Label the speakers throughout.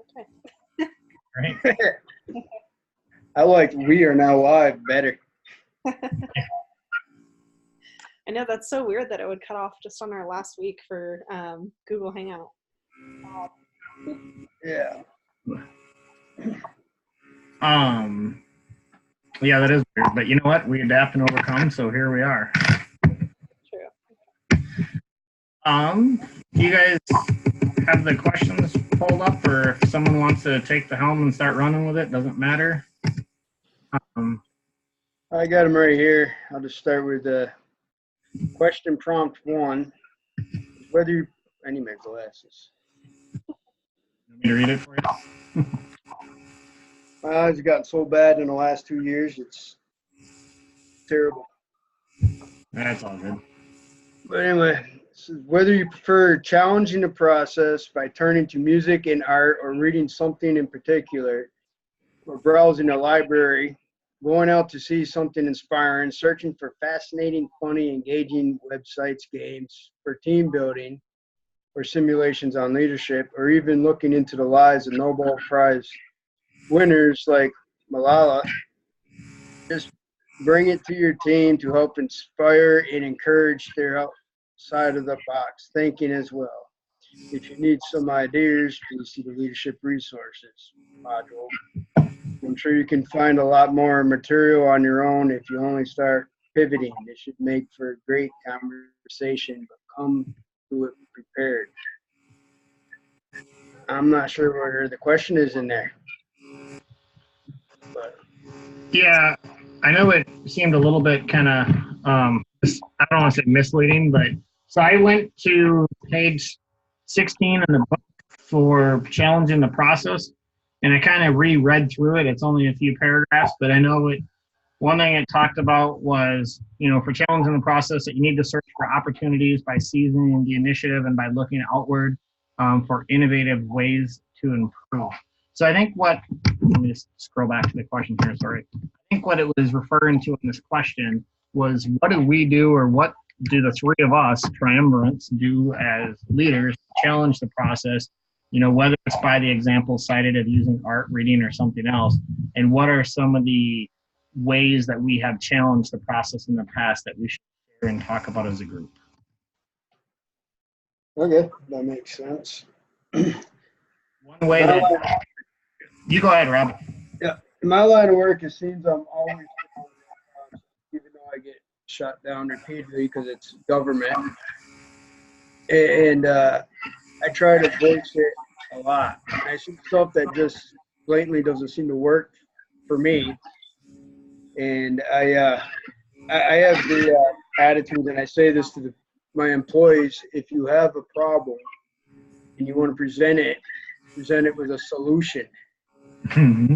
Speaker 1: Okay.
Speaker 2: Right?
Speaker 3: I like we are now live better.
Speaker 1: I know that's so weird that it would cut off just on our last week for Google Hangout.
Speaker 3: Yeah.
Speaker 2: Yeah, that is weird. But you know what? We adapt and overcome, so here we are.
Speaker 1: True.
Speaker 2: Do you guys have the questions pulled up, or if someone wants to take the helm and start running with it, doesn't matter.
Speaker 3: I got them right here. I'll just start with question prompt 1. Whether you, I need my glasses.
Speaker 2: You want me to read it for you?
Speaker 3: My eyes have gotten so bad in the last 2 years, it's terrible.
Speaker 2: That's all good.
Speaker 3: But anyway, this is whether you prefer challenging the process by turning to music and art or reading something in particular, or browsing a library, going out to see something inspiring, searching for fascinating, funny, engaging websites, games, for team building, or simulations on leadership, or even looking into the lives of Nobel Prize winners like Malala. Just bring it to your team to help inspire and encourage their outside of the box thinking as well. If you need some ideas, please see the leadership resources module. I'm sure you can find a lot more material on your own if you only start pivoting. It should make for a great conversation, but come to it prepared. I'm not sure where the question is in there. But
Speaker 2: Yeah, I know it seemed a little bit kind of, I don't want to say misleading, but so I went to page 16 in the book for challenging the process, and I kind of reread through it. It's only a few paragraphs, but I know one thing it talked about was, for challenging the process, that you need to search for opportunities by seizing the initiative and by looking outward for innovative ways to improve. So I think let me just scroll back to the question here, sorry. I think what it was referring to in this question was, what do we do, or what do the three of us, triumvirates, do as leaders to challenge the process, whether it's by the example cited of using art, reading, or something else, and what are some of the ways that we have challenged the process in the past that we should share and talk about as a group?
Speaker 3: okay, that makes sense.
Speaker 2: One way that you go ahead, Rob.
Speaker 3: Yeah, in my line of work, it seems I'm always, even though I get shut down repeatedly because it's government, and I try to voice it a lot. And I see stuff that just blatantly doesn't seem to work for me, and I have the attitude, and I say this to my employees: if you have a problem and you want to present it with a solution.
Speaker 2: Mm-hmm.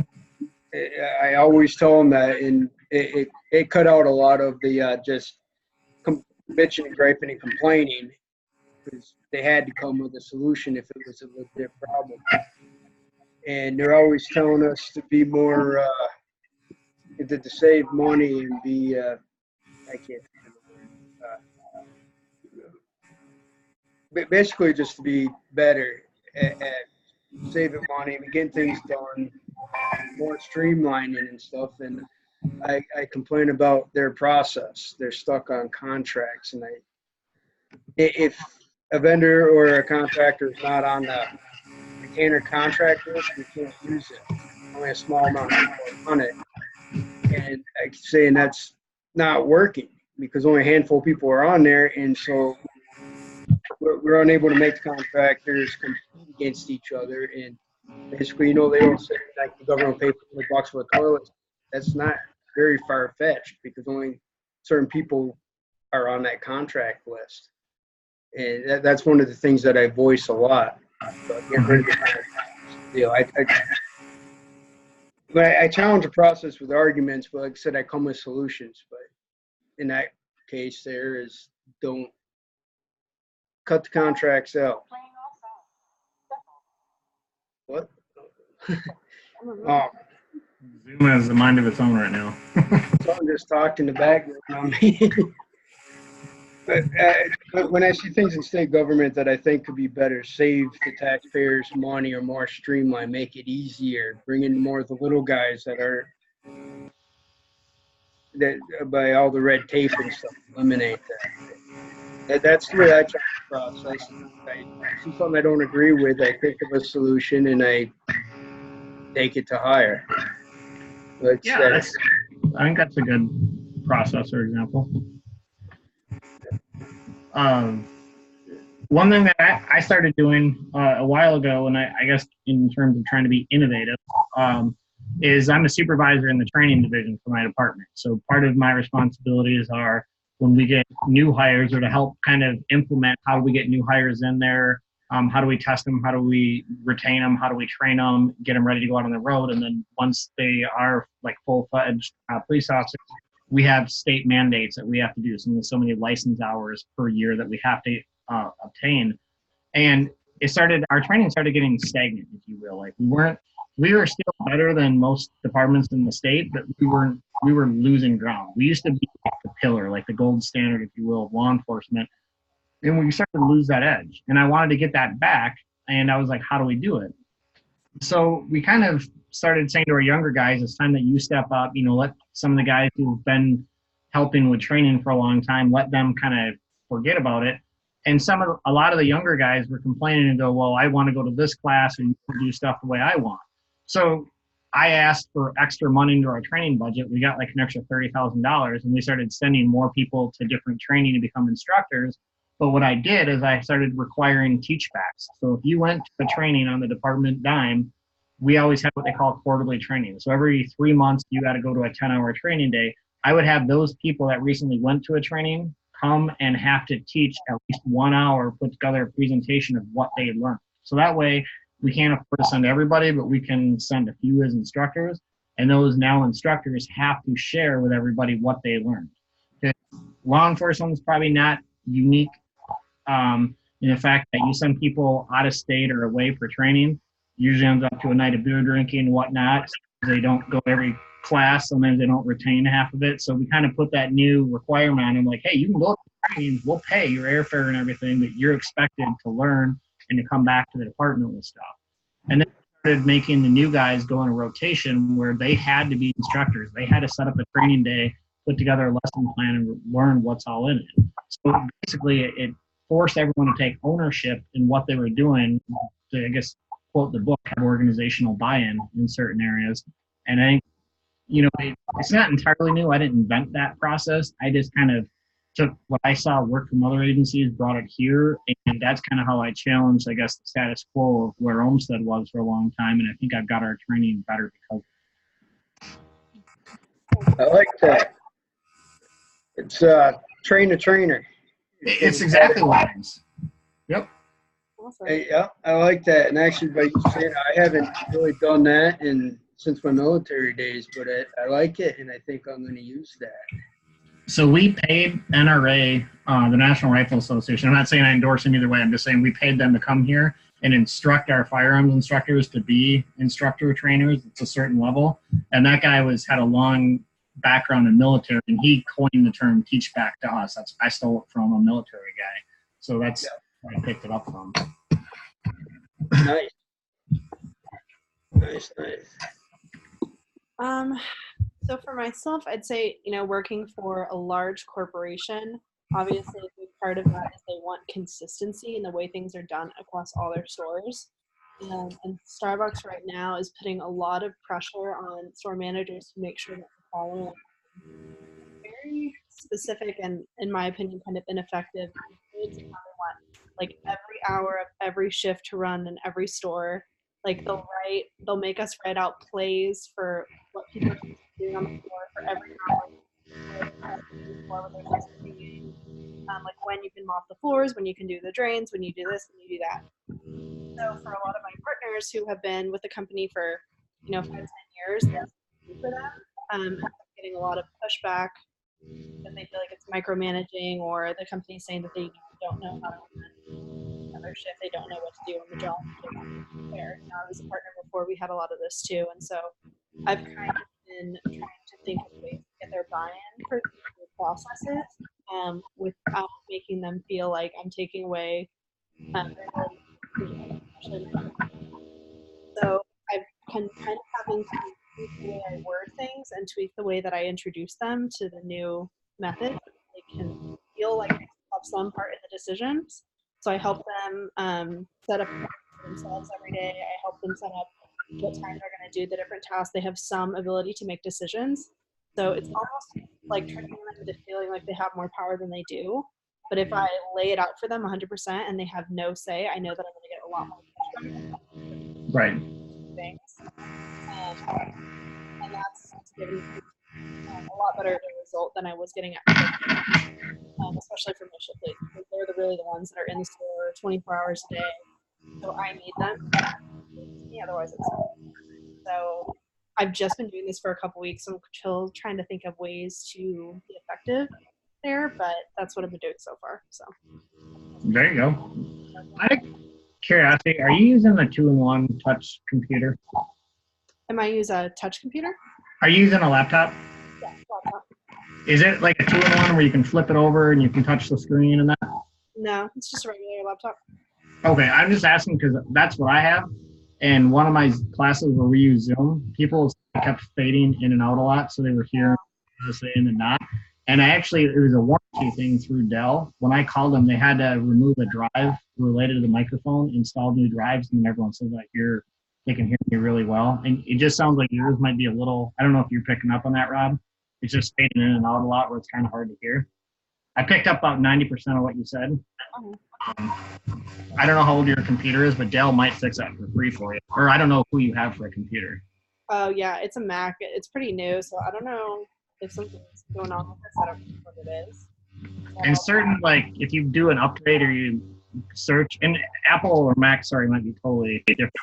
Speaker 3: I always tell them that, and it cut out a lot of the just bitching and griping and complaining, because they had to come with a solution if it was a legit problem. And they're always telling us to be more, to save money and be, I can't think of the word. Basically, just to be better at saving money and getting things done, more streamlining and stuff. And I complain about their process. They're stuck on contracts, and if a vendor or a contractor is not on the retainer contract list, we can't use it. Only a small amount of people are on it, and I'm saying that's not working because only a handful of people are on there, and so we're unable to make the contractors compete against each other. And basically, they don't say like the government will pay $4 for a toilet. That's not very far-fetched because only certain people are on that contract list. And that's one of the things that I voice a lot. So I challenge the process with arguments, but like I said, I come with solutions. But in that case, there is don't cut the contracts out. What?
Speaker 2: Zoom has a mind of its own right now.
Speaker 3: Someone just talked in the background on me. But when I see things in state government that I think could be better, save the taxpayers money or more streamlined, make it easier, bring in more of the little guys that are that by all the red tape and stuff, eliminate that. That's the way I try to process. I see something I don't agree with, I think of a solution and I take it to higher. Let's
Speaker 2: Yeah, I think that's a good process or example. Um, One thing that I started doing a while ago, and I guess in terms of trying to be innovative, is I'm a supervisor in the training division for my department. So part of my responsibilities are when we get new hires or to help kind of implement how do we get new hires in there, how do we test them, how do we retain them, how do we train them, get them ready to go out on the road, and then once they are like full-fledged police officers, we have state mandates that we have to do. So many license hours per year that we have to obtain. And our training started getting stagnant, if you will. Like we were still better than most departments in the state, but we were losing ground. We used to be like the pillar, like the gold standard, if you will, of law enforcement. And we started to lose that edge. And I wanted to get that back. And I was like, how do we do it? So we kind of started saying to our younger guys, it's time that you step up, let some of the guys who've been helping with training for a long time, let them kind of forget about it. And a lot of the younger guys were complaining and go, well, I want to go to this class and do stuff the way I want. So I asked for extra money into our training budget. We got like an extra $30,000 and we started sending more people to different training to become instructors. But what I did is I started requiring teach backs. So if you went to training on the department dime, we always had what they call quarterly training. So every 3 months, you got to go to a 10-hour training day. I would have those people that recently went to a training come and have to teach at least 1 hour, put together a presentation of what they learned. So that way, we can't afford to send everybody, but we can send a few as instructors. And those now instructors have to share with everybody what they learned. Law enforcement is probably not unique in the fact that you send people out of state or away for training, usually ends up to a night of beer drinking and whatnot. They don't go every class, sometimes they don't retain half of it. So we kind of put that new requirement on them, like, hey, you can go to training, we'll pay your airfare and everything, but you're expected to learn and to come back to the department with stuff. And then we started making the new guys go on a rotation where they had to be instructors. They had to set up a training day, put together a lesson plan, and learn what's all in it. So basically, it forced everyone to take ownership in what they were doing to, I guess, quote the book, have organizational buy-in in certain areas. And I think, it's not entirely new. I didn't invent that process. I just kind of took what I saw work from other agencies, brought it here, and that's kind of how I challenged, I guess, the status quo of where Olmsted was for a long time. And I think I've got our training better because
Speaker 3: I like that. It's train the trainer.
Speaker 2: it's exactly what it is. Yep.
Speaker 1: Awesome.
Speaker 3: Yeah, I like that. And actually, by you saying I haven't really done that since my military days, but I like it, and I think I'm going to use that.
Speaker 2: So we paid NRA, the National Rifle Association. I'm not saying I endorse them either way. I'm just saying we paid them to come here and instruct our firearms instructors to be instructor trainers at a certain level. And that guy had a long background in military, and he coined the term teach back to us. I stole it from a military guy. So that's where I picked it up from.
Speaker 3: Nice. Nice.
Speaker 1: So for myself, I'd say, working for a large corporation, obviously a big part of that is they want consistency in the way things are done across all their stores. And Starbucks right now is putting a lot of pressure on store managers to make sure that they're following very specific and, in my opinion, kind of ineffective methods of how they want, like, every hour of every shift to run in every store. Like, they'll make us write out plays for what people are doing on the floor for every hour. Like when you can mop the floors, when you can do the drains, when you do this, when you do that. So for a lot of my partners who have been with the company for 5-10 years, that's new for them. Getting a lot of pushback that they feel like it's micromanaging, or the company's saying that they don't know how to run another shift, they don't know what to do on the job. I was a partner before, we had a lot of this too, and so I've kind of been trying to think of ways to get their buy-in for the processes without making them feel like I'm taking away. So I've kind of having to tweak the way I word things and tweak the way that I introduce them to the new method. They can feel like they have some part in the decisions. So I help them set up themselves every day. I help them set up what time they're going to do the different tasks. They have some ability to make decisions. So it's almost like tricking them into feeling like they have more power than they do. But if I lay it out for them 100% and they have no say, I know that I'm going to get a lot more
Speaker 2: Right.
Speaker 1: things. And that's given a lot better result than I was getting at, especially for my shift leads, because they're really the ones that are in the store 24 hours a day. So I need them. Otherwise, it's so. I've just been doing this for a couple weeks. I'm still trying to think of ways to be effective there, but that's what I've been doing so far. So
Speaker 2: there you go. Out of curiosity, are you using the 2-in-1 touch computer?
Speaker 1: Am I using a touch computer?
Speaker 2: Are you using a laptop?
Speaker 1: Yeah, laptop.
Speaker 2: Is it like a 2-in-1 where you can flip it over and you can touch the screen and that?
Speaker 1: No, it's just a regular laptop.
Speaker 2: Okay, I'm just asking because that's what I have. And one of my classes where we use Zoom, people kept fading in and out a lot, so they were hearing us in and not. And actually, it was a warranty thing through Dell. When I called them, they had to remove a drive related to the microphone, install new drives, and everyone said that they can hear me really well. And it just sounds like yours might be a little, I don't know if you're picking up on that, Rob. It's just fading in and out a lot where it's kind of hard to hear. I picked up about 90% of what you said. I don't know how old your computer is, but Dell might fix that for free for you. Or I don't know who you have for a computer.
Speaker 1: Oh, yeah, it's a Mac. It's pretty new, so I don't know if something's going on with this. I don't know what it is.
Speaker 2: And certain, like, if you do an upgrade or you search, and Apple or Mac, sorry, might be totally different.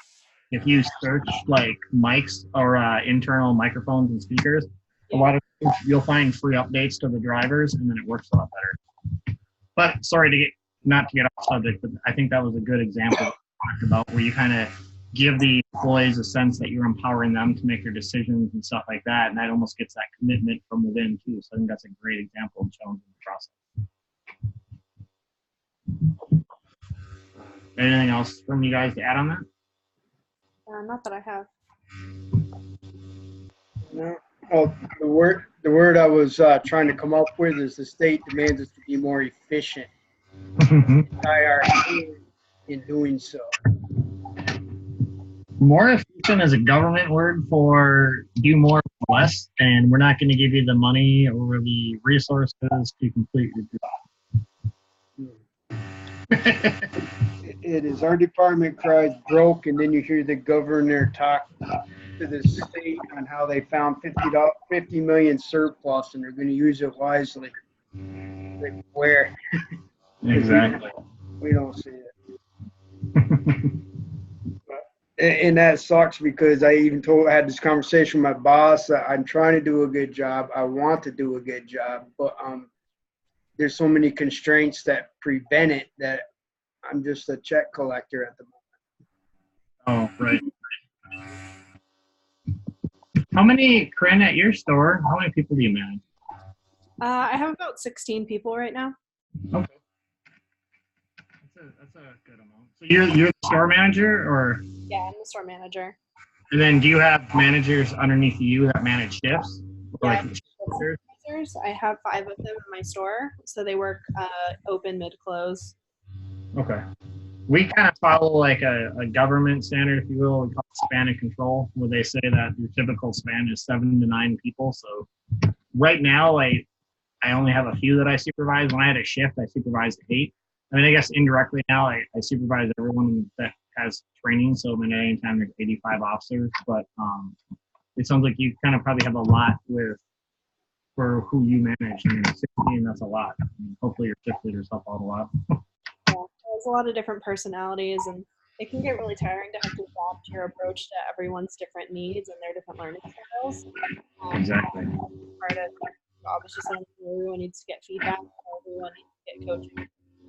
Speaker 2: If you search, like, mics or internal microphones and speakers, a lot of times you'll find free updates to the drivers, and then it works a lot better. But sorry not to get off subject, but I think that was a good example talked about where you kind of give the employees a sense that you're empowering them to make their decisions and stuff like that, and that almost gets that commitment from within too. So I think that's a great example of showing the process. Anything else from you guys to add on that?
Speaker 1: Not that I have.
Speaker 3: No. Oh, the word I was trying to come up with is the state demands us to be more efficient. I are in doing so.
Speaker 2: More efficient is a government word for do more with less, and we're not going to give you the money or the resources to complete your job.
Speaker 3: It is. Our department cries broke, and then you hear the governor talk to the state on how they found $50 million surplus, and they're going to use it wisely. Like, where?
Speaker 2: Exactly.
Speaker 3: We don't see it. And that sucks because I had this conversation with my boss. I'm trying to do a good job. I want to do a good job, but there's so many constraints that prevent it that I'm just a check collector at the moment.
Speaker 2: Oh, right. How many, Corinne, at your store, how many people do you manage?
Speaker 1: I have about 16 people right now.
Speaker 2: Okay. That's a good amount. So you're the store manager, or?
Speaker 1: Yeah, I'm the store manager.
Speaker 2: And then do you have managers underneath you that manage shifts?
Speaker 1: Yeah, I have 5 of them in my store, so they work open, mid-close.
Speaker 2: Okay. We kind of follow like a government standard, if you will. We call it span of control, where they say that your typical span is 7 to 9 people. So right now, I only have a few that I supervise. When I had a shift, I supervised 8. I mean, I guess indirectly now, I supervise everyone that has training. So at any time, there's 85 officers. But it sounds like you kind of probably have a lot for who you manage. I mean, 16, that's a lot. I mean, hopefully your shift leaders help out a lot.
Speaker 1: There's a lot of different personalities, and it can get really tiring to have to adapt your approach to everyone's different needs and their different learning styles.
Speaker 2: Exactly.
Speaker 1: Part of the job is just knowing everyone needs to get feedback, everyone needs to get coaching,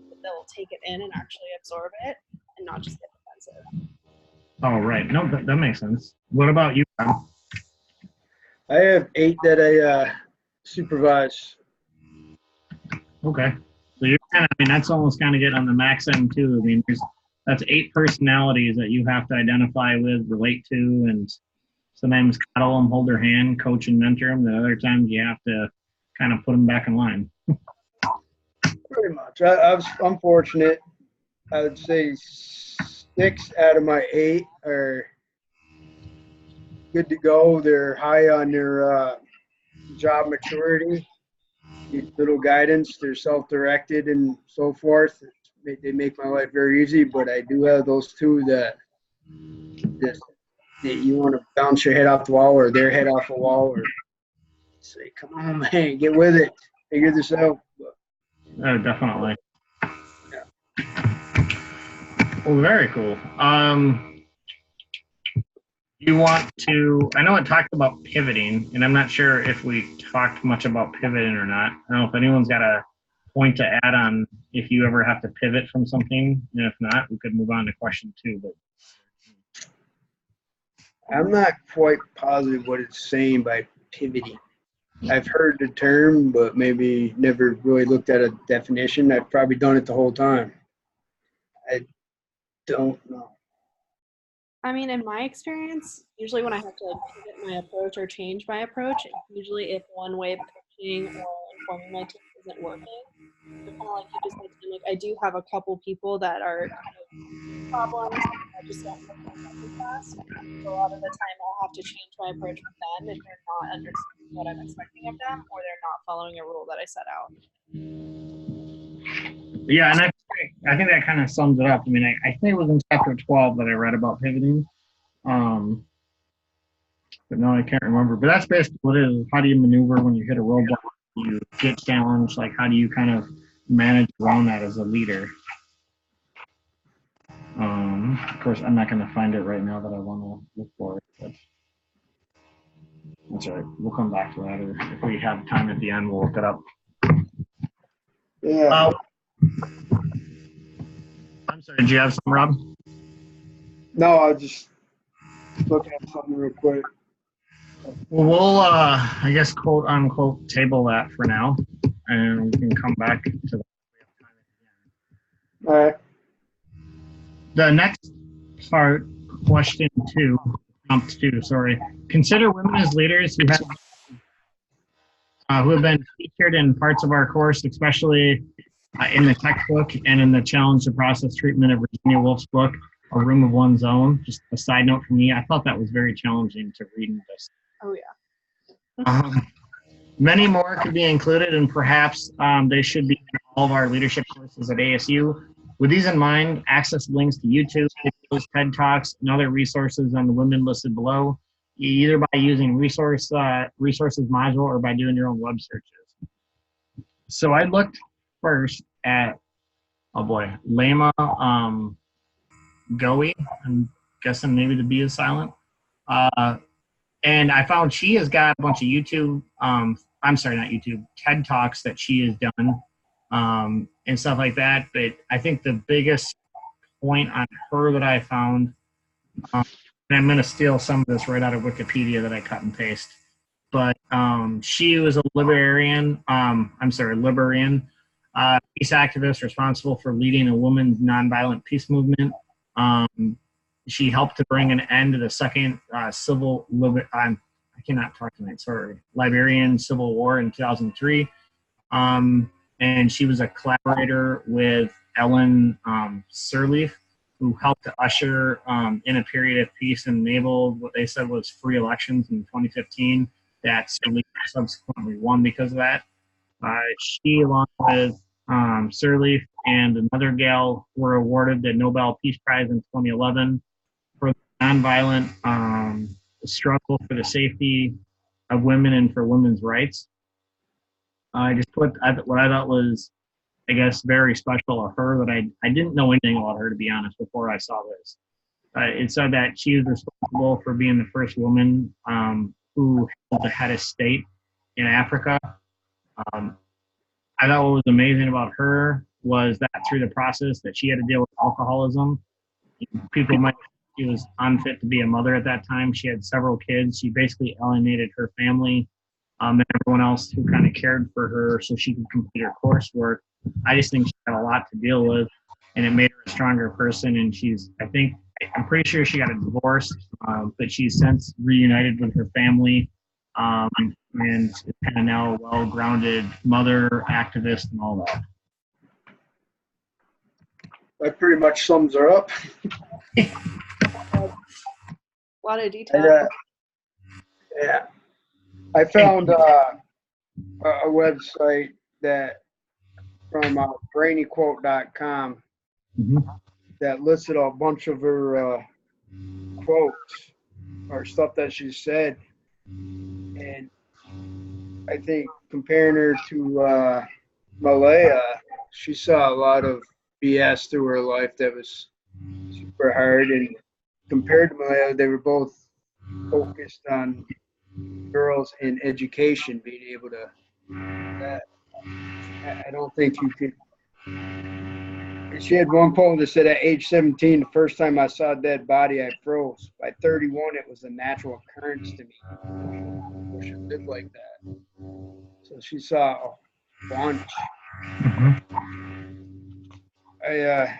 Speaker 1: but they'll take it in and actually absorb it and not just get defensive.
Speaker 2: Oh, right. No, that makes sense. What about you, Tom?
Speaker 3: I have 8 that I supervise.
Speaker 2: Okay. So you're kind of, I mean, that's almost kind of getting on the max end too. I mean, that's 8 personalities that you have to identify with, relate to, and sometimes cuddle them, hold their hand, coach and mentor them. The other times you have to kind of put them back in line.
Speaker 3: Pretty much. I'm fortunate. I would say 6 out of my 8 are good to go. They're high on their job maturity, need little guidance. They're self-directed and so forth. They make my life very easy, but I do have those 2 that you want to bounce your head off the wall or their head off the wall or say, come on, man, get with it. Figure this out.
Speaker 2: Oh, definitely.
Speaker 3: Yeah.
Speaker 2: Well, very cool. You want to, I know it talked about pivoting, and I'm not sure if we talked much about pivoting or not. I don't know if anyone's got a point to add on if you ever have to pivot from something, and if not, we could move on to question 2. But
Speaker 3: I'm not quite positive what it's saying by pivoting. I've heard the term, but maybe never really looked at a definition. I've probably done it the whole time. I don't know.
Speaker 1: I mean, in my experience, usually when I have to pivot my approach or change my approach, it's usually if one way of coaching or informing my team isn't working. So kind of like you just mentioned, like I do have a couple people that are kind of problems. I just don't pick them up as fast. So a lot of the time, I'll have to change my approach with them if they're not understanding what I'm expecting of them, or they're not following a rule that I set out.
Speaker 2: yeah, and I think that kind of sums it up. I mean, I think it was in chapter 12 that I read about pivoting. But no, I can't remember. But that's basically what it is. How do you maneuver when you hit a roadblock? You get challenged. Like, how do you kind of manage around that as a leader? Of course, I'm not going to find it right now that I want to look for it. But that's all right. We'll come back to that. Or if we have time at the end, we'll look it up.
Speaker 3: Yeah.
Speaker 2: I'm sorry. Did you have some, Rob?
Speaker 3: No, I'll just look at something real quick.
Speaker 2: Well, we'll, I guess, quote unquote, table that for now, and we can come back to that.
Speaker 3: All right.
Speaker 2: The next part, question 2, prompt 2, sorry. Consider women as leaders who have been featured in parts of our course, especially in the textbook and in the challenge to process treatment of Virginia Woolf's book, A Room of One's Own. Just a side note for me, I thought that was very challenging to read in this.
Speaker 1: Oh yeah.
Speaker 2: Many more could be included, and perhaps they should be in all of our leadership courses at ASU. With these in mind, access links to YouTube, videos, TED Talks, and other resources on the women listed below, either by using resources module or by doing your own web searches. So I looked first at, oh boy, Lema Goey. I'm guessing maybe the B is silent. And I found she has got a bunch of YouTube, I'm sorry, not YouTube, TED Talks that she has done and stuff like that. But I think the biggest point on her that I found, and I'm going to steal some of this right out of Wikipedia that I cut and paste, but she was a libertarian peace activist responsible for leading a women's nonviolent peace movement. She helped to bring an end to the second Liberian Civil War in 2003. And she was a collaborator with Ellen Sirleaf, who helped to usher in a period of peace and enabled what they said was free elections in 2015 that Sirleaf subsequently won because of that. She, along with Sirleaf and another gal, were awarded the Nobel Peace Prize in 2011 for the nonviolent struggle for the safety of women and for women's rights. I just put what I thought was, I guess, very special of her that I didn't know anything about her, to be honest, before I saw this. It said that she was responsible for being the first woman who held the head of state in Africa. I thought what was amazing about her was that through the process that she had to deal with alcoholism. People might think she was unfit to be a mother at that time. She had several kids. She basically alienated her family and everyone else who kind of cared for her so she could complete her coursework. I just think she had a lot to deal with, and it made her a stronger person. And I'm pretty sure she got a divorce, but she's since reunited with her family, and is kind of now a well-grounded mother, activist, and all that.
Speaker 3: That pretty much sums her up.
Speaker 1: A lot of detail.
Speaker 3: Yeah. I found a website that from brainyquote.com that listed a bunch of her quotes or stuff that she said. And I think comparing her to Malaya, she saw a lot of BS through her life that was super hard. And compared to Malaya, they were both focused on girls in education being able to that. I don't think you could. She had one quote that said, at age 17, the first time I saw a dead body, I froze. By 31, it was a natural occurrence to me. I wish it lived like that. So she saw a bunch. I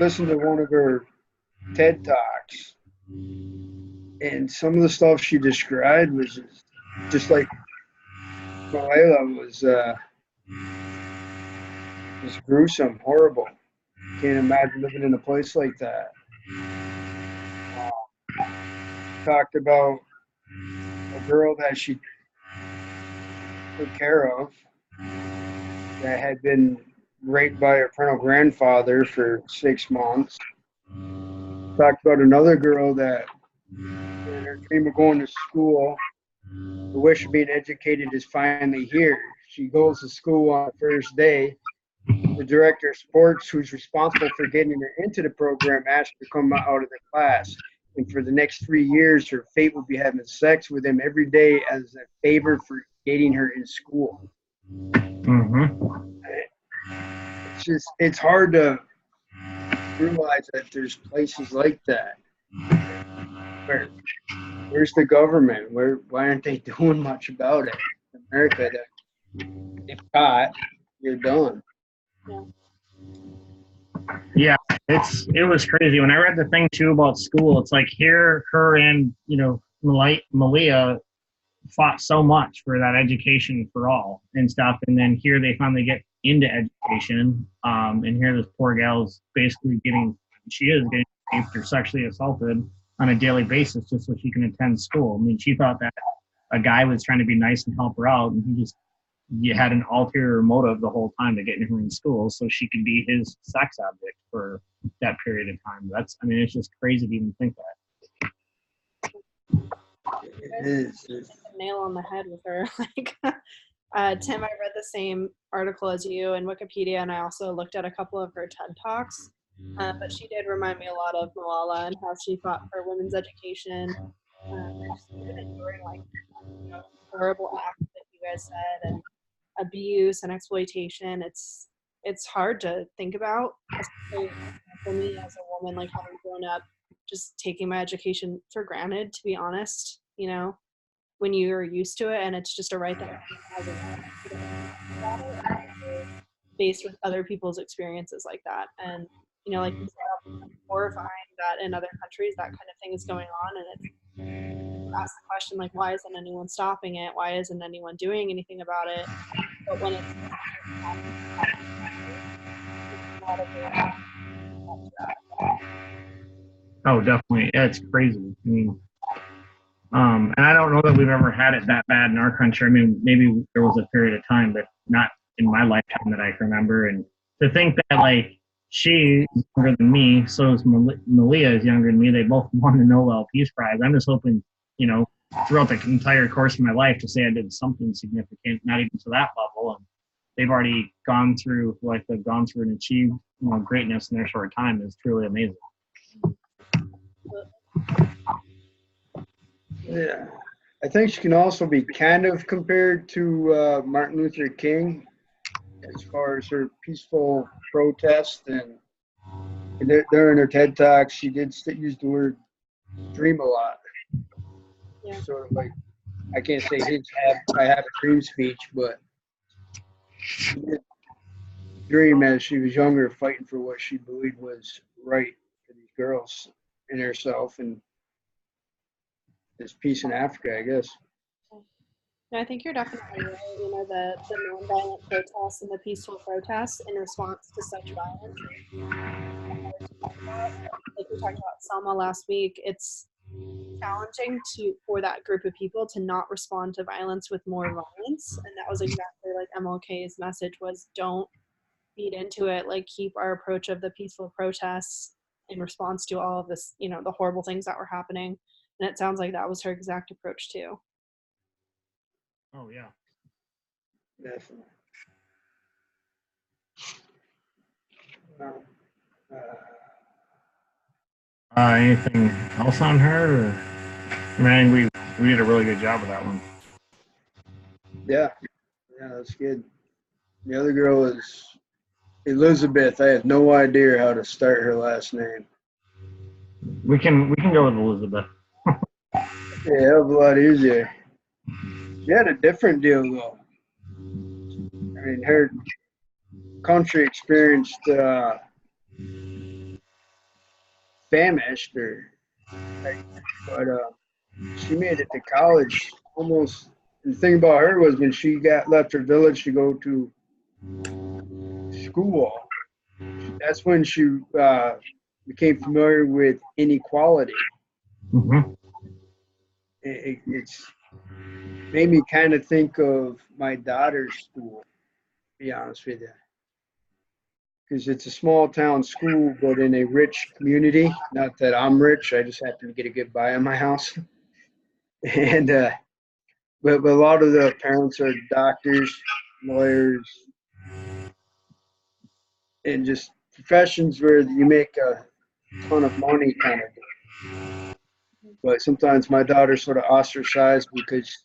Speaker 3: listened to one of her TED Talks, and some of the stuff she described was just like Malala was gruesome, horrible. Can't imagine living in a place like that. Talked about a girl that she took care of that had been raped by her paternal grandfather for 6 months. Talked about another girl that in her dream of going to school, the wish of being educated is finally here. She goes to school on the first day. The director of sports, who's responsible for getting her into the program, asked her to come out of the class. And for the next 3 years, her fate will be having sex with him every day as a favor for getting her in school. It's hard to realize that there's places like that. Where's the government? Why aren't they doing much about it? In America, if not, you're done.
Speaker 2: Yeah, it was crazy. When I read the thing too about school, it's like here, her and Malia fought so much for that education for all and stuff, and then here they finally get into education, and here this poor gal's basically getting raped or sexually assaulted on a daily basis just so she can attend school. I mean, she thought that a guy was trying to be nice and help her out, and you had an ulterior motive the whole time to get her in school so she could be his sex object for that period of time. It's just crazy to even think that.
Speaker 3: It is.
Speaker 1: Nail on the head with her. Tim, I read the same article as you in Wikipedia, and I also looked at a couple of her TED Talks. But she did remind me a lot of Malala and how she fought for women's education. Even enduring horrible acts that you guys said, and abuse and exploitation. It's hard to think about, especially for me as a woman, having grown up just taking my education for granted, to be honest, when you're used to it and it's just a right that has faced with other people's experiences like that. And like you said, it's horrifying that in other countries that kind of thing is going on, and it's ask the question why isn't anyone stopping it? Why isn't anyone doing anything about it? But when it's
Speaker 2: Oh, definitely. Yeah, it's crazy. I mean, and I don't know that we've ever had it that bad in our country. I mean, maybe there was a period of time, but not in my lifetime that I can remember. And to think that she's younger than me, so is Malia is younger than me. They both won the Nobel Peace Prize. I'm just hoping, throughout the entire course of my life to say I did something significant, not even to that level. And they've already gone through they've gone through and achieved greatness in their short time is truly amazing.
Speaker 3: Yeah. I think she can also be kind of compared to Martin Luther King as far as her peaceful protest. And during her TED Talk, she did use the word dream a lot.
Speaker 1: Yeah.
Speaker 3: Sort of I can't say his I have a dream speech, but she did dream as she was younger, fighting for what she believed was right for these girls and herself and this peace in Africa, I guess.
Speaker 1: No, I think you're definitely right. You know, the nonviolent protests and the peaceful protests in response to such violence is hard to talk about. Like we talked about Selma last week, it's challenging for that group of people to not respond to violence with more violence, and that was exactly like MLK's message was don't feed into it. Like keep our approach of the peaceful protests in response to all of this, you know, the horrible things that were happening. And it sounds like that was her exact approach too.
Speaker 2: Oh yeah.
Speaker 3: Definitely. Uh,
Speaker 2: Anything else on her? Or, I mean, we did a really good job with that one.
Speaker 3: yeah, that's good. The other girl is Elizabeth. I have no idea how to start her last name.
Speaker 2: We can go with Elizabeth.
Speaker 3: Yeah, that was a lot easier. She had a different deal though. I mean, her country experienced famished, but she made it to college almost. And the thing about her was when she left her village to go to school, that's when she became familiar with inequality.
Speaker 2: Mm-hmm.
Speaker 3: It's made me kind of think of my daughter's school, to be honest with you. Because it's a small town school, but in a rich community. Not that I'm rich, I just happen to get a good buy on my house. And but a lot of the parents are doctors, lawyers, and just professions where you make a ton of money, kind of. But sometimes my daughter's sort of ostracized because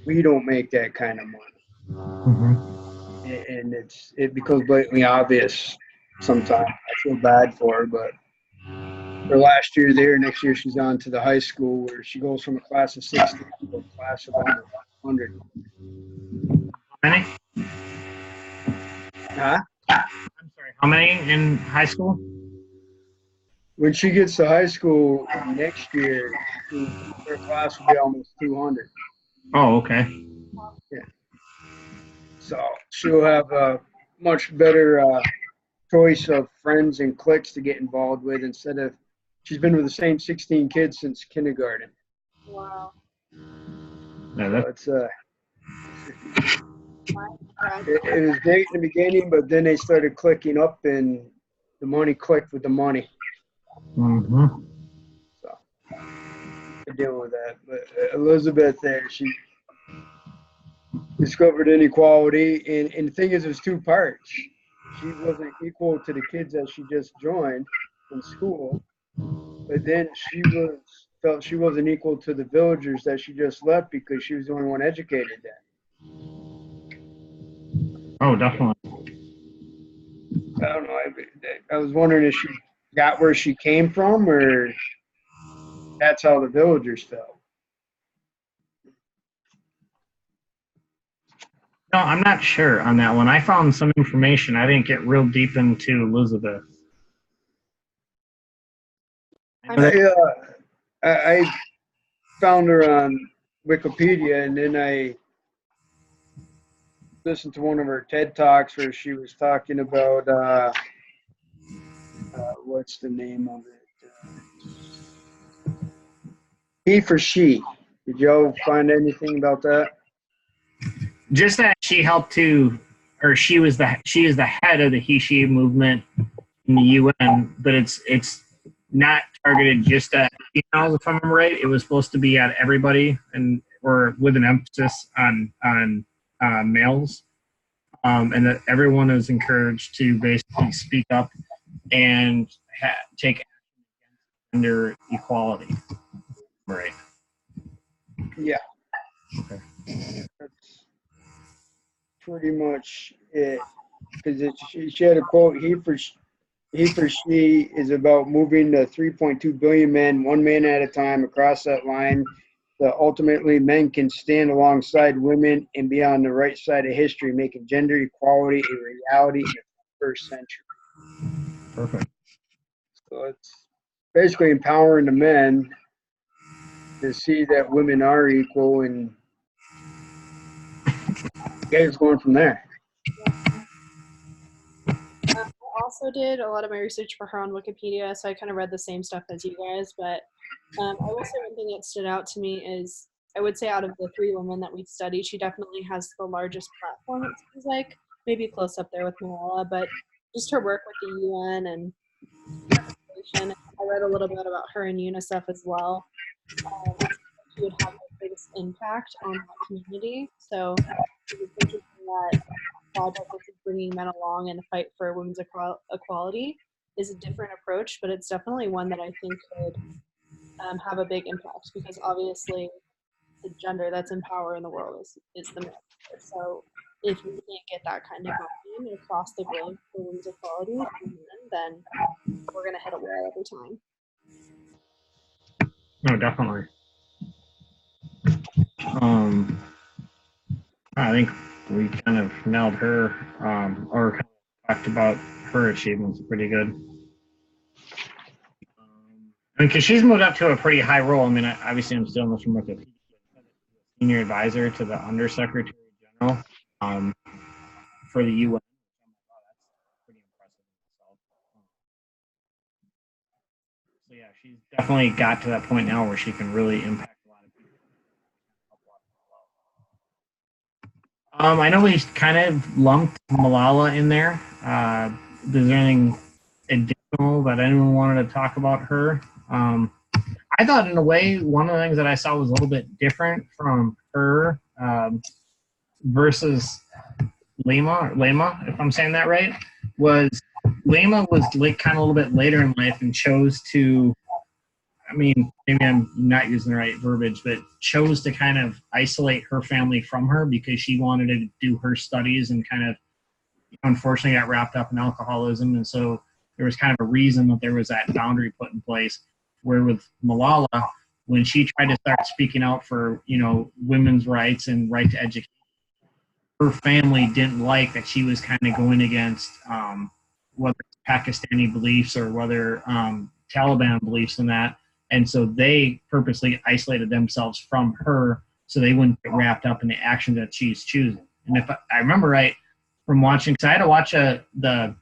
Speaker 3: we don't make that kind of money.
Speaker 2: Mm-hmm.
Speaker 3: And it becomes blatantly obvious sometimes. I feel bad for her, but her last year there, next year she's on to the high school where she goes from a class of 60 to a class of 100.
Speaker 2: How many?
Speaker 3: Huh?
Speaker 2: I'm sorry. How many in high school?
Speaker 3: When she gets to high school next year, her class will be almost 200.
Speaker 2: Oh, okay.
Speaker 3: Yeah. So she'll have a much better choice of friends and cliques to get involved with instead of she's been with the same 16 kids since kindergarten.
Speaker 1: Wow.
Speaker 2: Yeah,
Speaker 3: So it's it was great in the beginning, but then they started clicking up and the money clicked with the money.
Speaker 2: Mm-hmm.
Speaker 3: So to deal with that. But Elizabeth there, she discovered inequality, and the thing is, it was two parts. She wasn't equal to the kids that she just joined in school, but then felt she wasn't equal to the villagers that she just left because she was the only one educated then.
Speaker 2: Oh, definitely.
Speaker 3: I don't know. I was wondering if she got where she came from, or that's how the villagers felt.
Speaker 2: No, I'm not sure on that one. I found some information. I didn't get real deep into Elizabeth.
Speaker 3: I found her on Wikipedia, and then I listened to one of her TED Talks where she was talking about what's the name of it? He for she. Did y'all find anything about that?
Speaker 2: Just that she helped to, or she is the head of the He/She movement in the UN, but it's not targeted just at females, if I remember right. It was supposed to be at everybody, and or with an emphasis on males, and that everyone is encouraged to basically speak up and take action against gender equality. Right.
Speaker 3: Yeah.
Speaker 2: Okay.
Speaker 3: That's pretty much it. Because she had a quote, he for she is about moving the 3.2 billion men, one man at a time, across that line So ultimately, men can stand alongside women and be on the right side of history, making gender equality a reality in the first century.
Speaker 2: Perfect.
Speaker 3: So it's basically empowering the men to see that women are equal, and guys going from there.
Speaker 1: I also did a lot of my research for her on Wikipedia, so I kind of read the same stuff as you guys. But I will say one thing that stood out to me is I would say out of the three women that we studied, she definitely has the largest platform, it seems like. Maybe close up there with Malala, but just her work with the UN and I read a little bit about her and UNICEF as well. She would have the biggest impact on that community. So it was interesting that project which is bringing men along in the fight for women's equality is a different approach, but it's definitely one that I think could have a big impact because obviously the gender that's in power in the world is the man. So if we can't get that kind of buy-in across the globe for women's equality for men, then we're going to hit a wall every time.
Speaker 2: No, definitely. I think we kind of nailed her, or kind of talked about her achievements pretty good. I mean, because she's moved up to a pretty high role. I mean, obviously, I'm still in this from like a senior advisor to the Undersecretary General for the UN. That's pretty impressive itself. So yeah, she's definitely got to that point now where she can really impact a lot of people. I know we kind of lumped Malala in there. Is there anything additional that anyone wanted to talk about her? I thought, in a way, one of the things that I saw was a little bit different from her versus Lema, if I'm saying that right, was Lema was like kind of a little bit later in life and chose to, I mean, maybe I'm not using the right verbiage, but chose to kind of isolate her family from her because she wanted to do her studies and kind of, unfortunately, got wrapped up in alcoholism. And so there was kind of a reason that there was that boundary put in place. Where with Malala, when she tried to start speaking out for, women's rights and right to education, her family didn't like that she was kind of going against whether it's Pakistani beliefs or whether Taliban beliefs in that. And so they purposely isolated themselves from her so they wouldn't get wrapped up in the action that she's choosing. And if I remember right from watching, because I had to watch the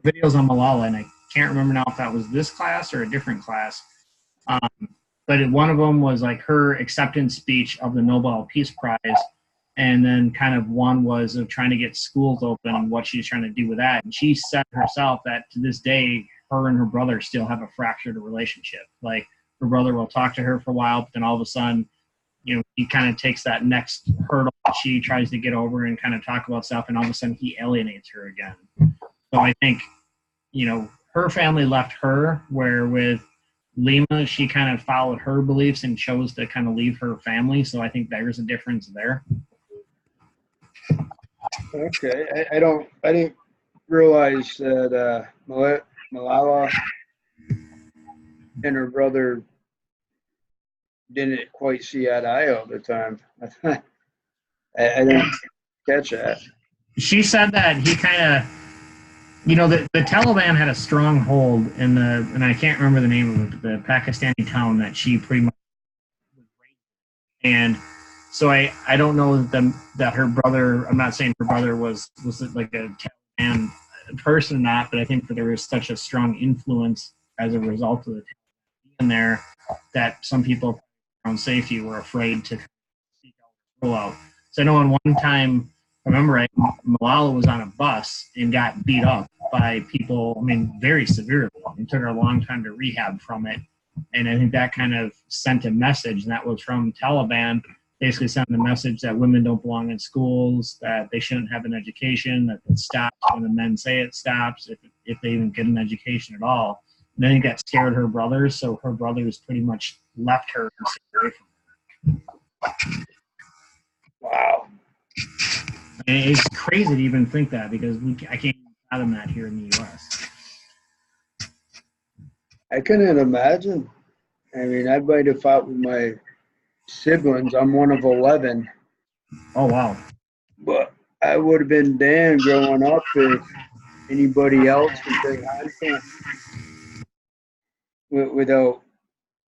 Speaker 2: videos on Malala, and I can't remember now if that was this class or a different class. But one of them was like her acceptance speech of the Nobel Peace Prize. And then kind of one was of trying to get schools open and what she's trying to do with that. And she said herself that to this day, her and her brother still have a fractured relationship. Like her brother will talk to her for a while, but then all of a sudden, he kind of takes that next hurdle that she tries to get over and kind of talk about stuff. And all of a sudden he alienates her again. So I think, her family left her, where with Lema, she kind of followed her beliefs and chose to kind of leave her family. So I think there's a difference there.
Speaker 3: Okay, I didn't realize that Malala and her brother didn't quite see eye to eye all the time. I didn't catch that.
Speaker 2: She said that he kind of, the Taliban had a strong hold in and I can't remember the name of it, the Pakistani town that she pretty much was raised in. And so I don't know that her brother, I'm not saying her brother was like a Taliban person or not, but I think that there was such a strong influence as a result of the Taliban in there that some people, for their own safety, were afraid to speak out or go out. So I know on one time, I remember right, Malala was on a bus and got beat up by people, very severely. It took her a long time to rehab from it. And I think that kind of sent a message, and that was from Taliban, basically sending the message that women don't belong in schools, that they shouldn't have an education, that it stops when the men say it stops, if they even get an education at all. And then it got scared her brothers, so her brothers pretty much left her and stayed away from her.
Speaker 3: Wow.
Speaker 2: And it's crazy to even think that because I can't even fathom that here in the U.S.
Speaker 3: I couldn't imagine. I might have fought with my siblings. I'm one of 11,
Speaker 2: Oh, wow.
Speaker 3: but I would have been damned growing up if anybody else would say hi to him without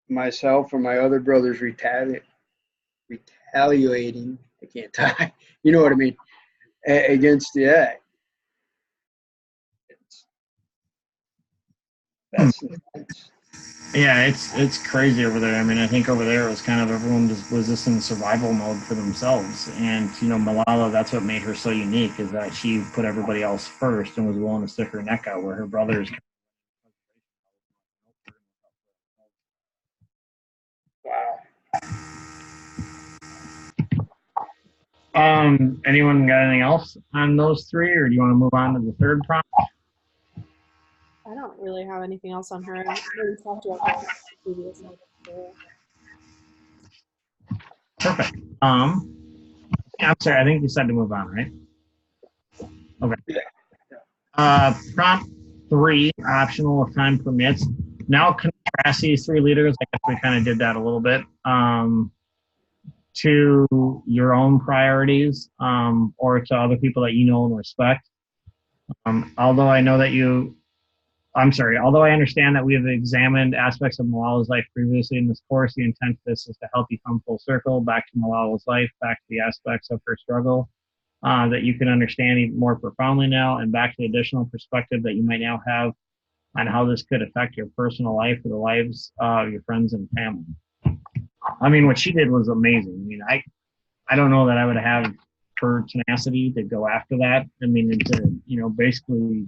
Speaker 3: myself or my other brothers retaliating. I can't talk. You know what I mean? Against that's intense.
Speaker 2: Yeah, it's crazy over there. I mean, I think over there it was kind of everyone was just in survival mode for themselves. And Malala, that's what made her so unique, is that she put everybody else first and was willing to stick her neck out, where her brothers.
Speaker 3: Wow.
Speaker 2: Anyone got anything else on those three, or do you want to move on to the third prompt?
Speaker 1: I don't really have anything else on her. I really talked about that previously.
Speaker 2: Perfect. I'm sorry, I think you said to move on, right? Okay. Prompt 3, optional if time permits. Now contrast these 3 leaders. I guess we kind of did that a little bit. To your own priorities, or to other people that you know and respect. Although I understand that we have examined aspects of Malala's life previously in this course, the intent of this is to help you come full circle back to Malala's life, back to the aspects of her struggle that you can understand even more profoundly now, and back to the additional perspective that you might now have on how this could affect your personal life or the lives of your friends and family. I mean, what she did was amazing. I mean, I don't know that I would have her tenacity to go after that. I mean, and to, basically,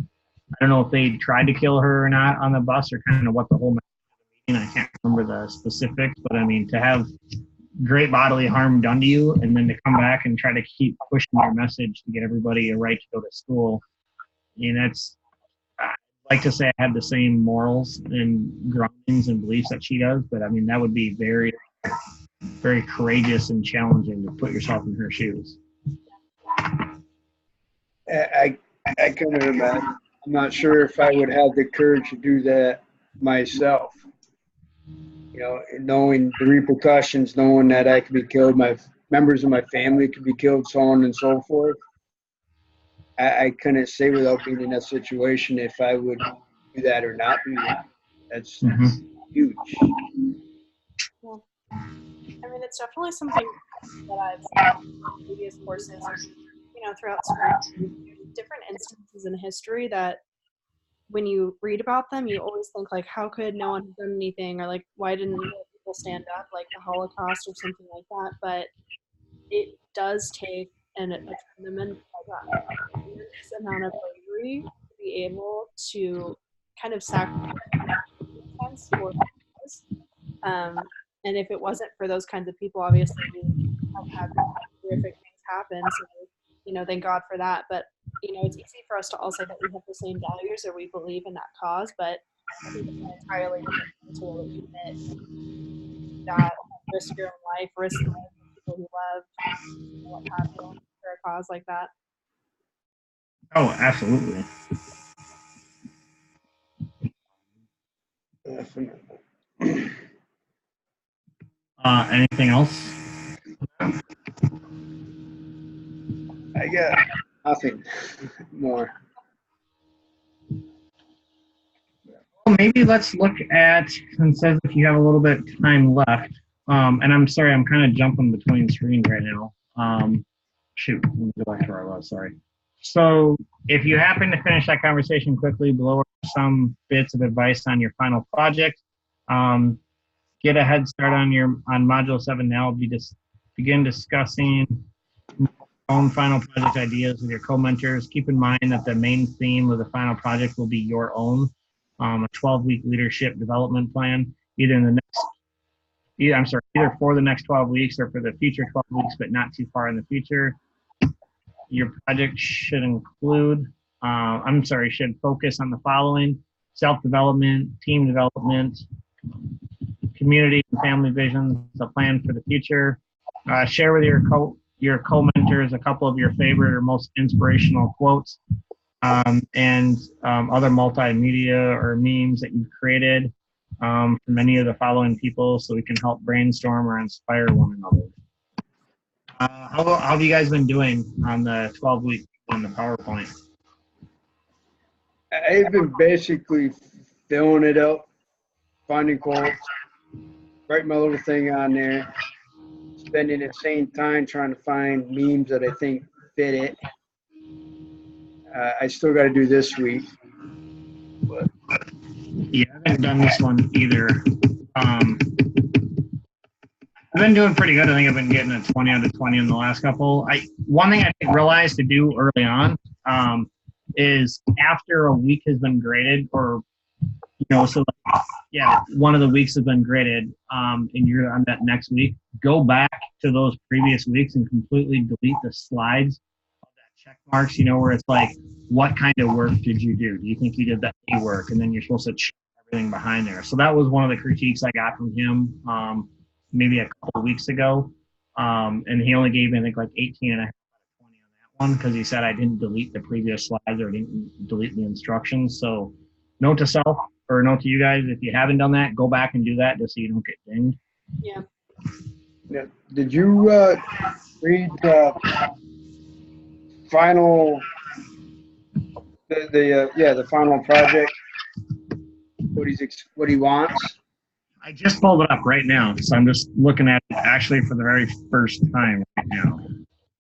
Speaker 2: I don't know if they tried to kill her or not on the bus, or kind of what the whole I can't remember the specifics, but I mean, to have great bodily harm done to you and then to come back and try to keep pushing your message to get everybody a right to go to school. I mean, I'd like to say I have the same morals and groundings and beliefs that she does, but I mean, that would be very, very courageous and challenging to put yourself in her shoes.
Speaker 3: I couldn't imagine. I'm not sure if I would have the courage to do that myself. Knowing the repercussions, knowing that I could be killed, my members of my family could be killed, so on and so forth. I couldn't say without being in that situation if I would do that or not do that. That's huge.
Speaker 1: Well, I mean, it's definitely something that I've seen in previous courses, throughout school. Different instances in history that when you read about them, you always think, like, how could no one have done anything? Or, like, why didn't people stand up, like the Holocaust or something like that? But it does take a tremendous amount of bravery to be able to kind of sacrifice for cause. And if it wasn't for those kinds of people, obviously we have had horrific things happen. So, thank God for that. But, it's easy for us to all say that we have the same values or we believe in that cause, but I think it's an entirely different to really admit that risk your own life, risk the life of people you love, what have you, for a cause like that.
Speaker 2: Oh, absolutely.
Speaker 3: Definitely.
Speaker 2: Anything else?
Speaker 3: I got nothing more.
Speaker 2: Well, maybe let's look at, since says if you have a little bit of time left, and I'm sorry, I'm kind of jumping between screens right now. Shoot, let me go back to where I was, sorry. So if you happen to finish that conversation quickly, below are some bits of advice on your final project. Get a head start on Module 7 now. Begin discussing own final project ideas with your co-mentors. Keep in mind that the main theme of the final project will be your own, a 12-week leadership development plan, either for the next 12 weeks or for the future 12 weeks, but not too far in the future. Your project should should focus on the following: self-development, team development, community and family visions, a plan for the future. Share with your co-mentors a couple of your favorite or most inspirational quotes, and other multimedia or memes that you've created. from any of the following people so we can help brainstorm or inspire one another. How have you guys been doing on the 12-week in the PowerPoint?
Speaker 3: I've been basically filling it up, finding quotes, write my little thing on there, spending insane time trying to find memes that I think fit it. I still got to do this week. But
Speaker 2: yeah, I haven't done this one either. I've been doing pretty good. I think I've been getting a 20 out of 20 in the last couple. One thing I didn't realize to do early on is after a week has been graded, or so yeah, one of the weeks has been graded, and you're on that next week. Go back to those previous weeks and completely delete the slides of that check marks. Where it's like, what kind of work did you do? Do you think you did that A work? And then you're supposed to check everything behind there. So that was one of the critiques I got from him. Maybe a couple of weeks ago, and he only gave me, I think, like 18 and a half out of 20 on that one because he said I didn't delete the previous slides or didn't delete the instructions. So note to self, or note to you guys, if you haven't done that, go back and do that just so you don't get dinged.
Speaker 1: Yeah.
Speaker 3: yeah. Did you read the final, the final project? What he wants?
Speaker 2: I just pulled it up right now, so I'm just looking at it actually for the very first time right now.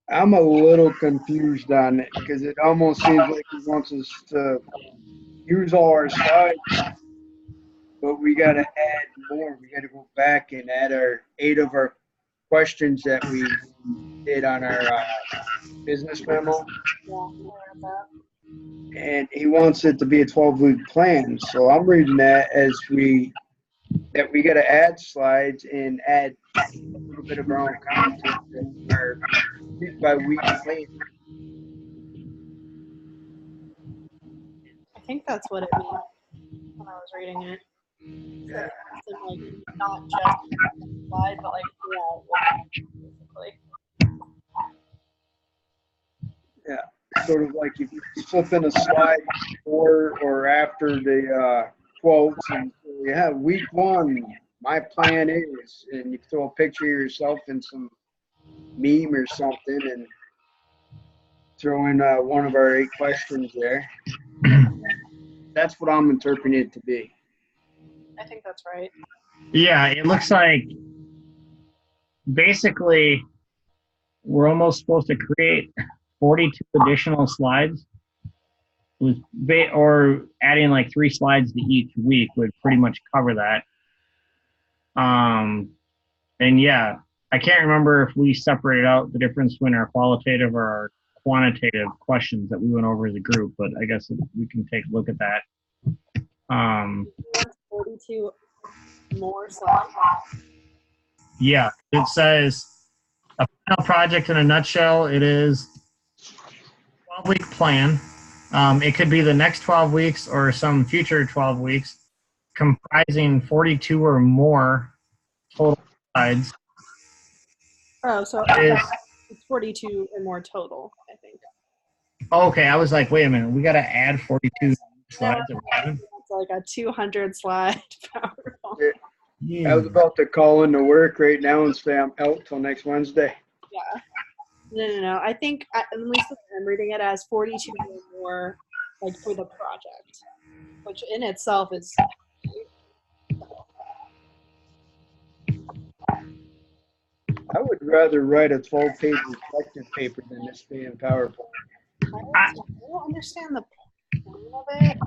Speaker 3: I'm a little confused on it because it almost seems like he wants us to use all our slides, but we got to add more. We got to go back and add our 8 of our questions that we did on our business memo. And he wants it to be a 12-week plan. So I'm reading that as we got to add slides and add a little bit of our own content that are week by week plan.
Speaker 1: I think that's what it means when I was reading it.
Speaker 3: Yeah.
Speaker 1: So, like, not just slide, but like, basically.
Speaker 3: Yeah, sort of like if you flip in a slide before or after the quotes, and you have week 1, my plan is, and you throw a picture of yourself in some meme or something and throw in one of our 8 questions there. That's what I'm interpreting it to be.
Speaker 1: I think that's right.
Speaker 2: Yeah, it looks like basically we're almost supposed to create 42 additional slides, or adding like 3 slides to each week would pretty much cover that. And yeah, I can't remember if we separated out the difference between our qualitative or our quantitative questions that we went over as a group, but I guess we can take a look at that.
Speaker 1: 42 more slides.
Speaker 2: Yeah, it says a final project in a nutshell. It is a 12-week plan. It could be the next 12 weeks or some future 12 weeks, comprising 42 or more total slides.
Speaker 1: Oh, so
Speaker 2: It's
Speaker 1: 42 or more total, I think.
Speaker 2: okay. I was like, wait a minute, we got to add 42 slides.
Speaker 1: It's like a 200 slide PowerPoint.
Speaker 3: I was about to call into work right now and say I'm out till next Wednesday.
Speaker 1: Yeah. No. I think, at least I'm reading it as 42 or more, like, for the project, which in itself is.
Speaker 3: I would rather write a 12-page reflective paper than this be in PowerPoint.
Speaker 1: I don't understand the point of it.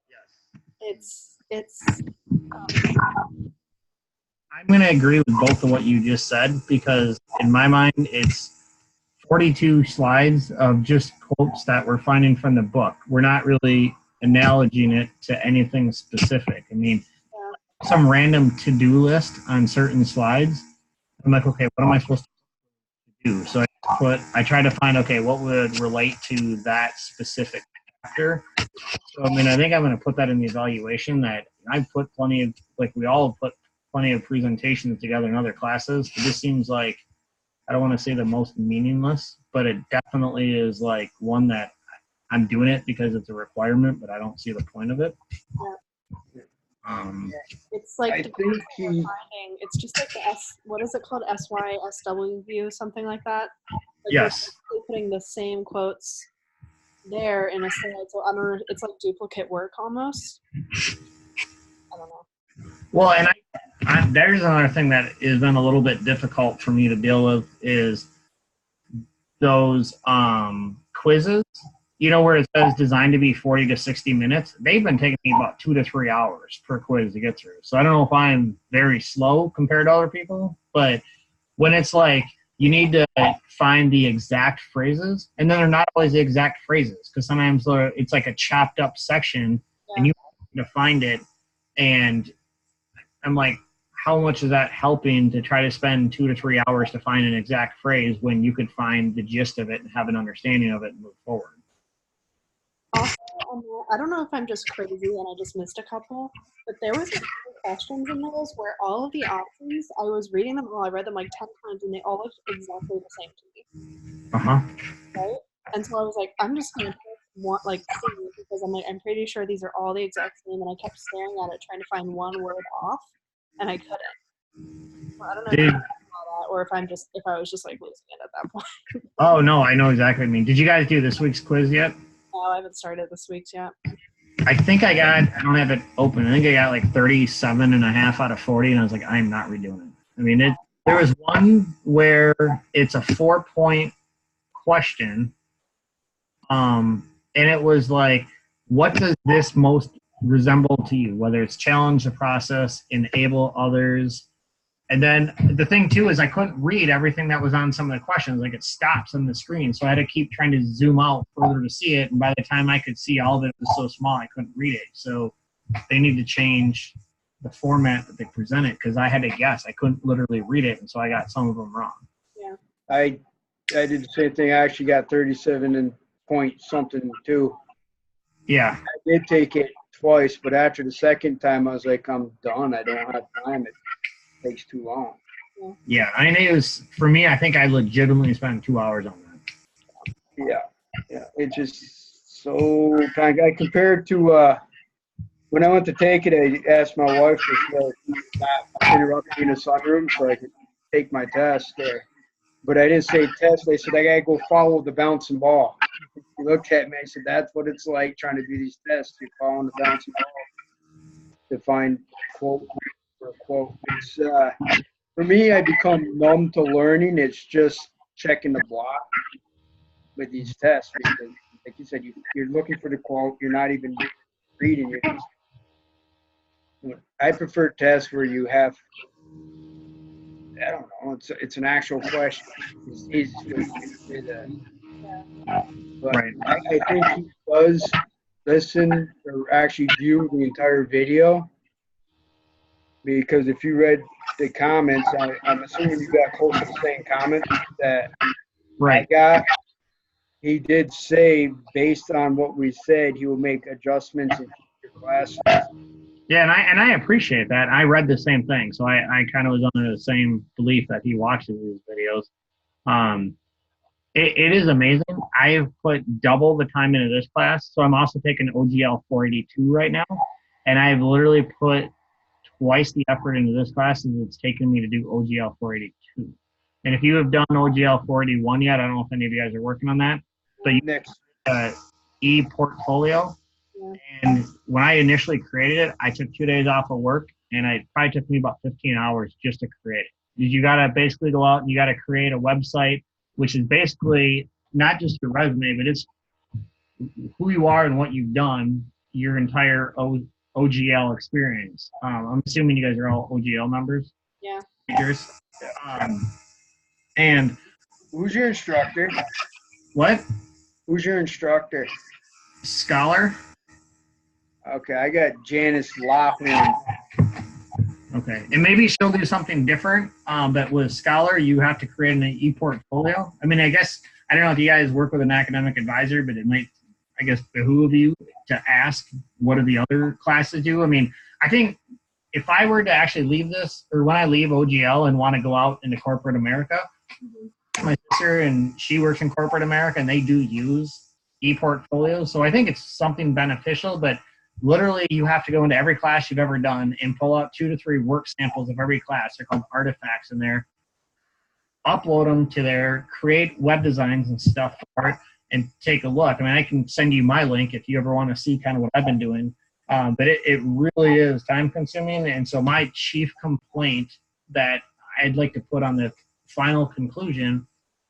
Speaker 2: Yes.
Speaker 1: It's.
Speaker 2: I'm going to agree with both of what you just said, because in my mind, it's 42 slides of just quotes that we're finding from the book. We're not really analogizing it to anything specific. I mean, some random to-do list on certain slides. I'm like, okay, what am I supposed to do? So I try to find, okay, what would relate to that specific chapter. So, I mean, I think I'm going to put that in the evaluation, that I've put plenty of, like we all put plenty of presentations together in other classes. It just seems like, I don't want to say the most meaningless, but it definitely is like one that I'm doing it because it's a requirement, but I don't see the point of it.
Speaker 1: It's It's like
Speaker 3: I
Speaker 1: the
Speaker 3: think
Speaker 1: quotes that we're finding. It's just like the what is it called? SYSW view, something like that. Like we're
Speaker 2: Yes.
Speaker 1: basically putting the same quotes there in a slide. So I don't know. It's like duplicate work almost. I don't know.
Speaker 2: Well, and there's another thing that has been a little bit difficult for me to deal with is those quizzes. You know, where it says designed to be 40 to 60 minutes. They've been taking me about 2 to 3 hours per quiz to get through. So I don't know if I'm very slow compared to other people, but when it's like you need to find the exact phrases, and then they're not always the exact phrases, because sometimes it's like a chopped up section, and you have to find it, and I'm like, how much is that helping to try to spend 2 to 3 hours to find an exact phrase when you could find the gist of it and have an understanding of it and move forward?
Speaker 1: Also, I don't know if I'm just crazy and I just missed a couple, but there was a few questions in those where all of the options, I was reading them all, I read them like 10 times, and they all looked exactly the same to me. Right? And so I was like, I'm just going to pick like C, because I'm like, I'm pretty sure these are all the exact same, and I kept staring at it trying to find one word off, and I couldn't. So I don't know if you saw that, or if I was just like losing it at that point.
Speaker 2: Oh, no, I know exactly what I mean. Did you guys do this week's quiz yet?
Speaker 1: No, I haven't started this week's yet.
Speaker 2: I think I don't have it open. I think I got like 37 and a half out of 40, and I was like, I'm not redoing it. I mean, there was one where it's a 4-point question, and it was like, what does this most resemble to you? Whether it's challenge the process, enable others. And then the thing, too, is I couldn't read everything that was on some of the questions. Like, it stops on the screen. So I had to keep trying to zoom out further to see it. And by the time I could see all of it, it was so small, I couldn't read it. So they need to change the format that they present it, because I had to guess. I couldn't literally read it, and so I got some of them wrong.
Speaker 1: Yeah.
Speaker 3: I did the same thing. I actually got 37 and point something too.
Speaker 2: Yeah.
Speaker 3: I did take it twice, but after the second time, I was like, I'm done. I don't have time. It takes too long.
Speaker 2: Yeah, I mean, it was, for me, I think I legitimately spent 2 hours on that.
Speaker 3: Yeah. It's just so kind. I compared to when I went to take it, I asked my wife to not interrupt me in the sunroom so I could take my test there. But I didn't say test. They said I gotta go follow the bouncing ball. He looked at me. I said, "That's what it's like trying to do these tests. You're following the bouncing ball to find quote for quote." It's for me, I become numb to learning. It's just checking the block with these tests, because, like you said, you're looking for the quote. You're not even reading. You're just, I prefer tests where you have, I don't know, it's an actual question. It's easy to say that. But
Speaker 2: Right.
Speaker 3: I think he does listen or actually view the entire video, because if you read the comments, I'm assuming you got close to the same comments that I got. He did say, based on what we said, he will make adjustments in future classes.
Speaker 2: Yeah, and I appreciate that. I read the same thing, so I kind of was under the same belief that he watches these videos. It is amazing. I've put double the time into this class, so I'm also taking OGL 482 right now, and I've literally put twice the effort into this class as it's taken me to do OGL 482. And if you have done OGL 481 yet, I don't know if any of you guys are working on that, but you
Speaker 3: Next.
Speaker 2: e-portfolio. And when I initially created it, I took 2 days off of work, and it probably took me about 15 hours just to create it. You got to basically go out and you got to create a website, which is basically not just your resume, but it's who you are and what you've done, your entire OGL experience. I'm assuming you guys are all OGL members.
Speaker 1: Yeah.
Speaker 2: And
Speaker 3: who's your instructor?
Speaker 2: What?
Speaker 3: Who's your instructor?
Speaker 2: Scholar.
Speaker 3: Okay, I got Janice Laughlin.
Speaker 2: Okay, and maybe she'll do something different. But with Scholar, you have to create an e-portfolio. I mean, I guess, I don't know if you guys work with an academic advisor, but it might, I guess, behoove you to ask what do the other classes do. I mean, I think if I were to actually leave this, or when I leave OGL and want to go out into corporate America, my sister, and she works in corporate America, and they do use e-portfolios. So I think it's something beneficial, but literally you have to go into every class you've ever done and pull out 2 to 3 work samples of every class. They're called artifacts in there. Upload them to there, create web designs and stuff for it, and take a look. I mean, I can send you my link if you ever want to see kind of what I've been doing. But it really is time consuming. And so my chief complaint that I'd like to put on the final conclusion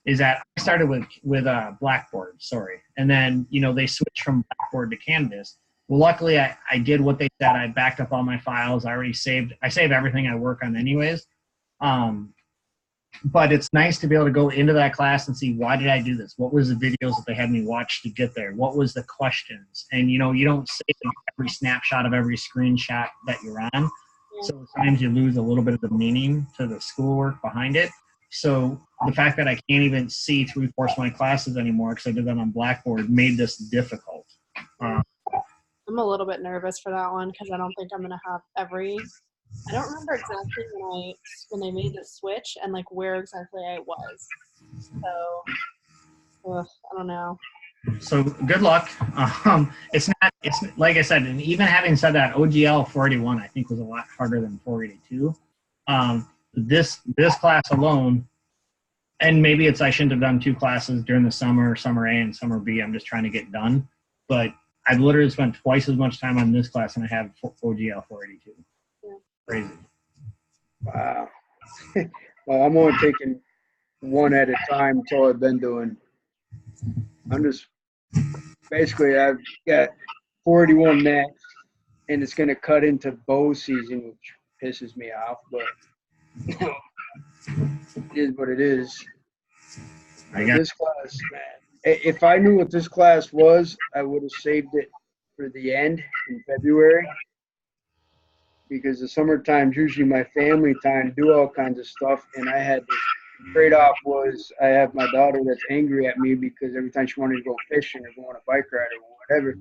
Speaker 2: is that I started with Blackboard, and then, you know, they switched from Blackboard to Canvas. Well, luckily I did what they said. I backed up all my files. I save everything I work on anyways. But it's nice to be able to go into that class and see, why did I do this? What was the videos that they had me watch to get there? What was the questions? And, you know, you don't save every snapshot of every screenshot that you're on. So at times you lose a little bit of the meaning to the schoolwork behind it. So the fact that I can't even see 3/4 of my classes anymore because I did that on Blackboard made this difficult.
Speaker 1: I'm a little bit nervous for that one because I don't think I'm going to have I don't remember exactly when they made the switch and like where exactly I was. So, I don't know.
Speaker 2: So good luck. It's like I said, and even having said that, OGL 481 I think was a lot harder than 482. This class alone, and maybe I shouldn't have done 2 classes during the summer A and summer B. I'm just trying to get done, but I've literally spent twice as much time on this class than I have OGL 482. Crazy.
Speaker 3: Wow. Well, I'm only taking one at a time. That's all I've been doing. I'm just basically, I've got 41 max, and it's going to cut into bow season, which pisses me off, but it is what it is. This class, man. If I knew what this class was, I would have saved it for the end in February. Because the summertime's usually my family time, do all kinds of stuff, and I had the trade-off was I have my daughter that's angry at me because every time she wanted to go fishing or go on a bike ride or whatever,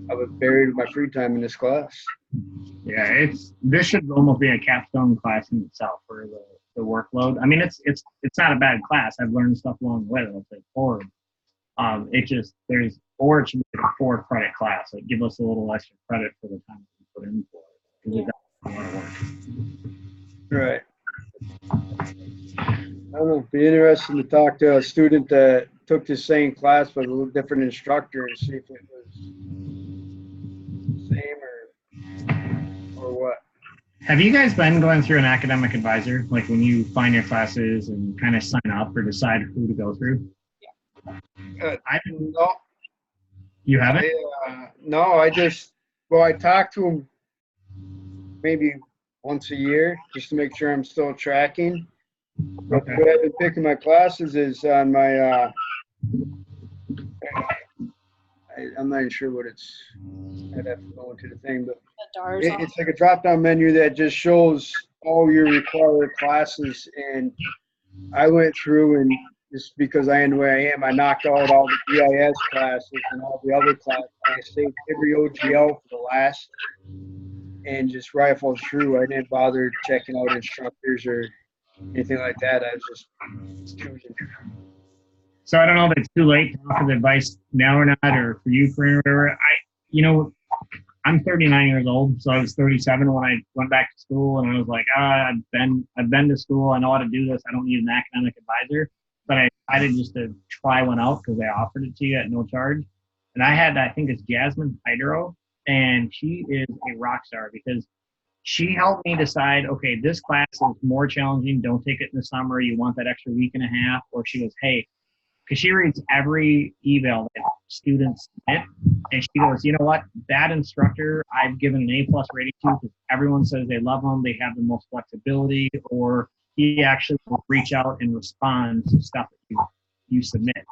Speaker 3: I was buried with my free time in this class.
Speaker 2: Yeah, this should almost be a capstone class in itself for the workload. I mean, it's not a bad class. I've learned stuff along the way that I'll take forward. It should be a 4-credit class. Like, give us a little extra credit for the time we put in for it.
Speaker 3: Right. I don't know. It'd be interesting to talk to a student that took the same class but a little different instructor and see if it was the same or what.
Speaker 2: Have you guys been going through an academic advisor, like when you find your classes and kind of sign up or decide who to go through?
Speaker 3: Yeah. No.
Speaker 2: You haven't?
Speaker 3: No, I talked to him maybe once a year just to make sure I'm still tracking. But
Speaker 2: Okay.
Speaker 3: the way I've been picking my classes is on my I'm not even sure what it's. I'd have to go into the thing, but it's like a drop-down menu that just shows all your required classes. And I went through, and just because I am the way I am, I knocked out all the GIS classes and all the other classes. I saved every OGL for the last, and just rifled through. I didn't bother checking out instructors or anything like that. I was just choosing.
Speaker 2: So I don't know if it's too late to offer the advice now or not, or for you, Corinne, or whatever. I'm 39 years old, so I was 37 when I went back to school, and I was like, I've been to school, I know how to do this, I don't need an academic advisor. But I decided just to try one out because they offered it to you at no charge. And I think it's Jasmine Hydro, and she is a rock star because she helped me decide, okay, this class is more challenging, don't take it in the summer, you want that extra week and a half. Or she goes, hey, because she reads every eval that students submit, and she goes, you know what, that instructor I've given an A+ rating to because everyone says they love them, they have the most flexibility, or he actually will reach out and respond to stuff that you submit.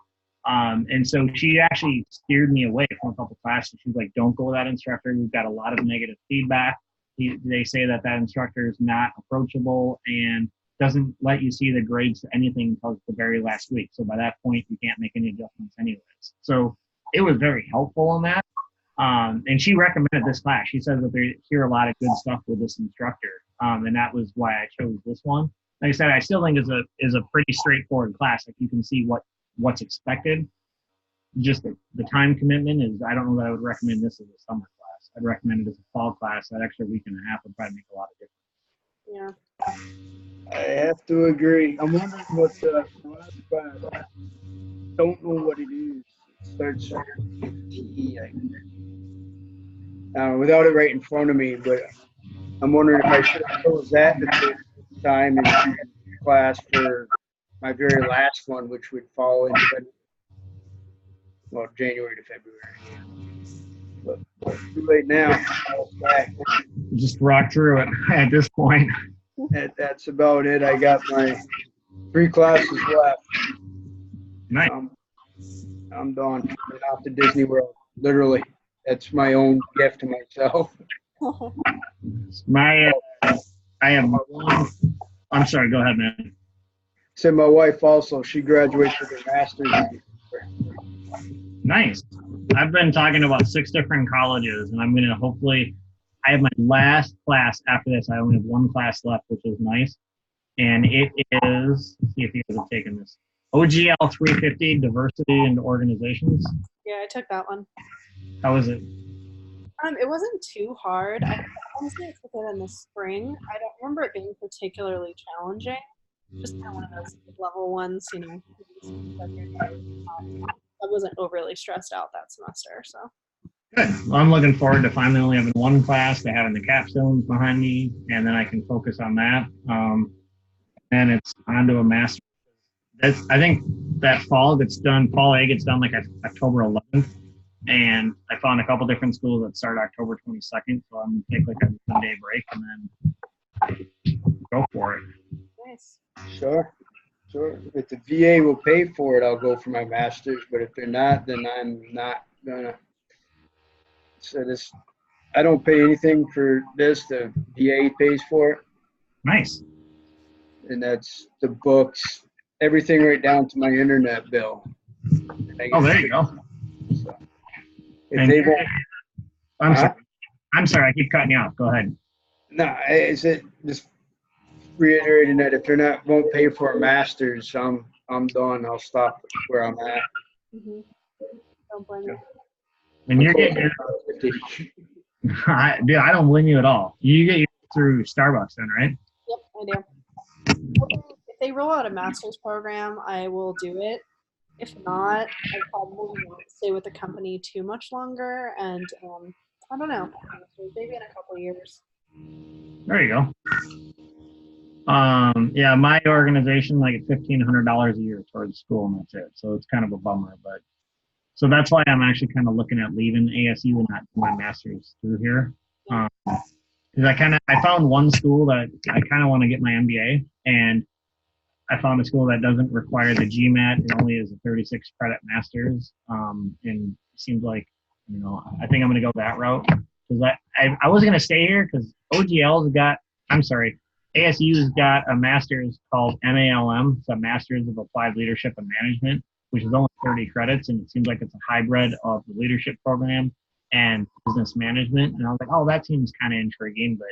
Speaker 2: And so she actually steered me away from a couple classes. She's like, don't go with that instructor. We've got a lot of negative feedback. They say that instructor is not approachable and doesn't let you see the grades to anything until the very last week. So by that point, you can't make any adjustments anyways. So it was very helpful on that. And she recommended this class. She says that they hear a lot of good stuff with this instructor. And that was why I chose this one. Like I said, I still think is a pretty straightforward class. Like, you can see what's expected. Just the time commitment is, I don't know that I would recommend this as a summer class. class, I'd recommend it as a fall class. That extra week and a half would probably make a lot of difference.
Speaker 1: Yeah.
Speaker 3: I have to agree. I'm wondering what the last class. Don't know what it is. It starts with T. Without it right in front of me, but I'm wondering if I should have chose that at the time and class for my very last one, which would fall in January to February. But too late now.
Speaker 2: Just rock through it at this point.
Speaker 3: That's about it. I got my 3 classes left.
Speaker 2: Nice.
Speaker 3: I'm done. I'm off to Disney World. Literally, that's my own gift to myself.
Speaker 2: I have one. I'm sorry. Go ahead, man.
Speaker 3: So my wife also, she graduates with her master's.
Speaker 2: Nice. I've been talking about 6 different colleges, and I'm going to hopefully. I have my last class after this. I only have 1 class left, which is nice. And it is, let's see if you guys have taken this, OGL 350, Diversity and Organizations.
Speaker 1: Yeah, I took that one.
Speaker 2: How was it?
Speaker 1: It wasn't too hard. Honestly, I took it in the spring. I don't remember it being particularly challenging. Just kind of one of those level ones, you know. I wasn't overly stressed out that semester, so.
Speaker 2: Good. Well, I'm looking forward to finally only having 1 class, to having the capstones behind me, and then I can focus on that. And it's on to a master. I think that fall gets done, fall A gets done like October 11th. And I found a couple different schools that start October 22nd. So I'm going to take like a 1-day break and then go for it.
Speaker 1: Nice.
Speaker 3: Sure. If the VA will pay for it, I'll go for my master's. But if they're not, then I'm not gonna. So I don't pay anything for this. The VA pays for it.
Speaker 2: Nice.
Speaker 3: And that's the books, everything right down to my internet bill.
Speaker 2: Oh, there you go.
Speaker 3: So, if they won't,
Speaker 2: I'm sorry. I keep cutting you off. Go ahead.
Speaker 3: no, just reiterating that if they're won't pay for a master's, I'm done. I'll stop where I'm at.
Speaker 1: Mm-hmm. Don't blame me.
Speaker 2: And you're getting dude, I don't blame you at all. You get yours through Starbucks then, right?
Speaker 1: Yep, I do. If they roll out a master's program, I will do it. If not, I probably won't stay with the company too much longer. And I don't know, maybe in a couple of years.
Speaker 2: There you go. Yeah, my organization, like it's $1,500 a year towards school, and that's it. So it's kind of a bummer, but so that's why I'm actually kind of looking at leaving ASU and not doing my master's through here. Because I found one school that I kind of want to get my MBA, and I found a school that doesn't require the GMAT. It only is a 36 credit master's. And it seems like, you know, I think I'm going to go that route. Because I was going to stay here because ASU's got a master's called MALM. It's a Master's of Applied Leadership and Management, which is only 30 credits. And it seems like it's a hybrid of the leadership program and business management. And I was like, oh, that seems kind of intriguing. But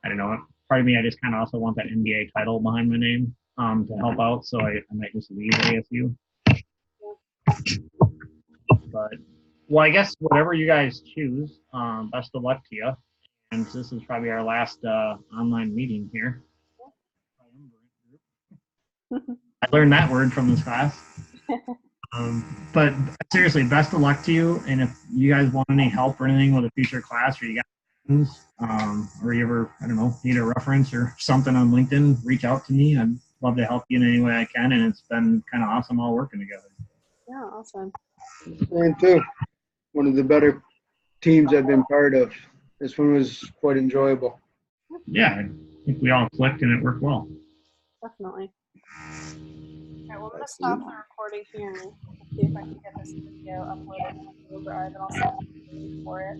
Speaker 2: I don't know. Part of me, I just kind of also want that MBA title behind my name. To help out, so I might just leave ASU. But, well, I guess whatever you guys choose, best of luck to you. And this is probably our last online meeting here. I learned that word from this class. But seriously, best of luck to you. And if you guys want any help or anything with a future class, or you got or you ever, I don't know, need a reference or something on LinkedIn, reach out to me. I'd love to help you in any way I can, and it's been kind of awesome all working together.
Speaker 1: Yeah, awesome.
Speaker 3: And too, one of the better teams I've been part of. This one was quite enjoyable.
Speaker 2: Yeah, I think we all clicked and it worked well.
Speaker 1: Definitely. All right, well, I'm going to stop the recording here and see if I can get this video uploaded on Google Drive, and I'll send you for it.